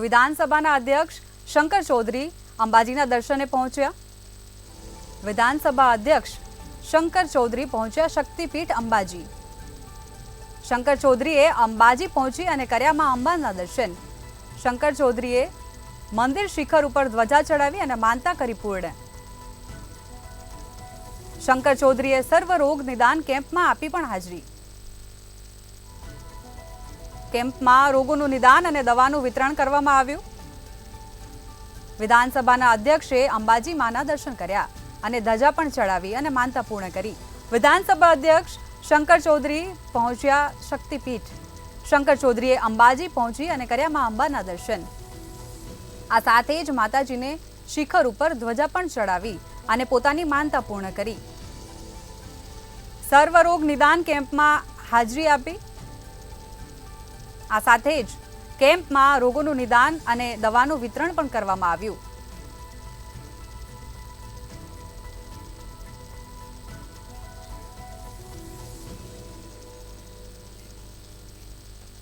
વિધાનસભાના અધ્યક્ષ શંકર ચૌધરી અંબાજીના દર્શને પહોંચ્યા। વિધાનસભા અધ્યક્ષ શંકર ચૌધરી પહોંચ્યા શક્તિપીઠ અંબાજી। શંકર ચૌધરીએ અંબાજી પહોંચી અને કર્યા માં અંબાના દર્શન। શંકર ચૌધરીએ મંદિર શિખર ઉપર ધ્વજા ચડાવી અને માનતા કરી પૂર્ણ। શંકર ચૌધરીએ સર્વરોગ નિદાન કેમ્પમાં આપી પણ હાજરી। કેમ્પમાં રોગોનું નિદાન અને દવાનું વિતરણ કરવામાં આવ્યું। વિધાનસભાના અધ્યક્ષે અંબાજી માના દર્શન કર્યા અને ધજા પણ ચડાવી અને માનતા પૂર્ણ કરી। વિધાનસભા અધ્યક્ષ શંકર ચૌધરી પહોંચ્યા શક્તિપીઠ। શંકર ચૌધરીએ અંબાજી પહોંચી અને કર્યા માં અંબાના દર્શન। આ સાથે જ માતાજીને શિખર ઉપર ધ્વજા પણ ચડાવી અને પોતાની માનતા પૂર્ણ કરી। સર્વરોગ નિદાન કેમ્પમાં હાજરી આપી। આ સાથે જ કેમ્પમાં રોગોનું નિદાન અને દવાનું વિતરણ પણ કરવામાં આવ્યું।